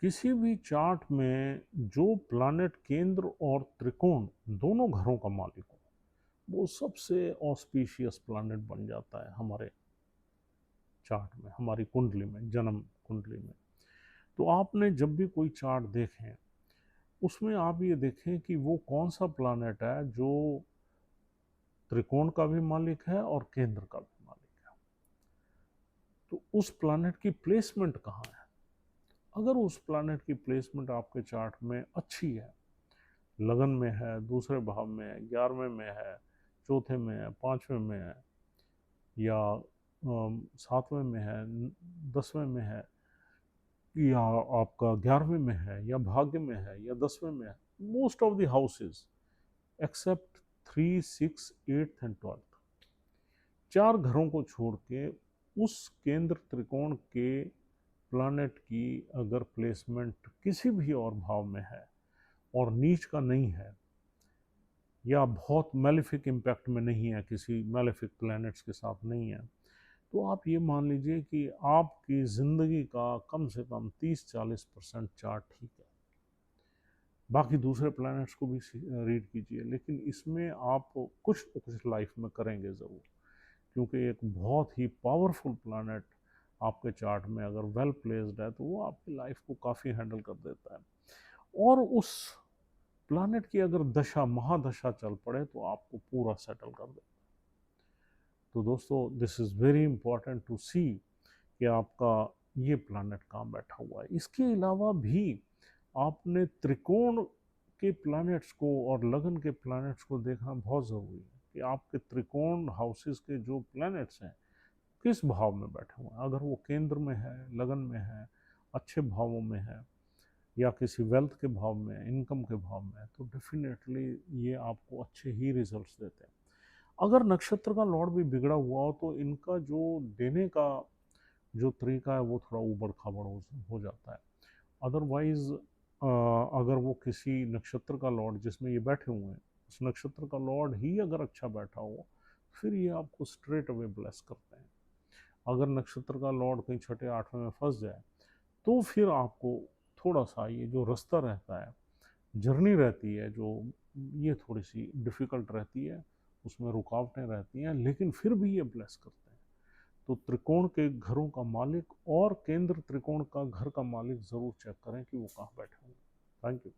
किसी भी चार्ट में जो प्लैनेट केंद्र और त्रिकोण दोनों घरों का मालिक हो, वो सबसे ऑस्पिशियस प्लैनेट बन जाता है हमारे चार्ट में, हमारी कुंडली में, जन्म कुंडली में। तो आपने जब भी कोई चार्ट देखें, उसमें आप ये देखें कि वो कौन सा प्लैनेट है जो त्रिकोण का भी मालिक है और केंद्र का भी मालिक है। तो उस प्लैनेट की प्लेसमेंट कहाँ है। अगर उस प्लैनेट की प्लेसमेंट आपके चार्ट में अच्छी है, लगन में है, दूसरे भाव में है, 11वें में है, चौथे में है, 5वें में है, या 7वें में है, 10वें में है, या आपका 11वें में है, या भाग्य में है, या 10वें में है, most of the houses except 3, 6, 8 and 12, चार घरों को छोड़ के उस केंद्र त्रिकोण के प्लैनेट की अगर प्लेसमेंट किसी भी और भाव में है और नीच का नहीं है, या बहुत मेलेफिक इम्पैक्ट में नहीं है, किसी मेलेफिक प्लैनेट्स के साथ नहीं है, तो आप ये मान लीजिए कि आपकी ज़िंदगी का कम से कम 30-40% चार्ट ठीक है। बाकी दूसरे प्लैनेट्स को भी रीड कीजिए, लेकिन इसमें आप कुछ न कुछ लाइफ में करेंगे ज़रूर, क्योंकि एक बहुत ही पावरफुल प्लैनेट आपके चार्ट में अगर वेल प्लेस्ड है तो वो आपकी लाइफ को काफ़ी हैंडल कर देता है। और उस प्लैनेट की अगर दशा महादशा चल पड़े तो आपको पूरा सेटल कर दे। तो दोस्तों, this is very important to see कि आपका ये प्लैनेट कहाँ बैठा हुआ है। इसके अलावा भी आपने त्रिकोण के प्लैनेट्स को और लगन के प्लैनेट्स को देखना बहुत ज़रूरी है कि आपके त्रिकोण हाउसेस के जो प्लैनेट्स हैं किस भाव में बैठे हुए हैं। अगर वो केंद्र में है, लगन में है, अच्छे भावों में है, या किसी वेल्थ के भाव में, इनकम के भाव में, तो डेफिनेटली ये आपको अच्छे ही रिजल्ट्स देते हैं। अगर नक्षत्र का लॉर्ड भी बिगड़ा हुआ हो तो इनका जो देने का जो तरीका है वो थोड़ा ऊबड़ खाबड़ हो जाता है। अदरवाइज अगर वो किसी नक्षत्र का लॉर्ड जिसमें ये बैठे हुए हैं, उस नक्षत्र का लॉर्ड ही अगर अच्छा बैठा हो, फिर ये आपको स्ट्रेट अवे ब्लेस करते हैं। अगर नक्षत्र का लॉर्ड कहीं छठे 8वें में फंस जाए तो फिर आपको थोड़ा सा ये जो रास्ता रहता है, जर्नी रहती है, जो ये थोड़ी सी डिफ़िकल्ट रहती है, उसमें रुकावटें रहती हैं, लेकिन फिर भी ये ब्लेस करते हैं। तो त्रिकोण के घरों का मालिक और केंद्र त्रिकोण का घर का मालिक ज़रूर चेक करें कि वो कहाँ बैठे होंगे। Thank you.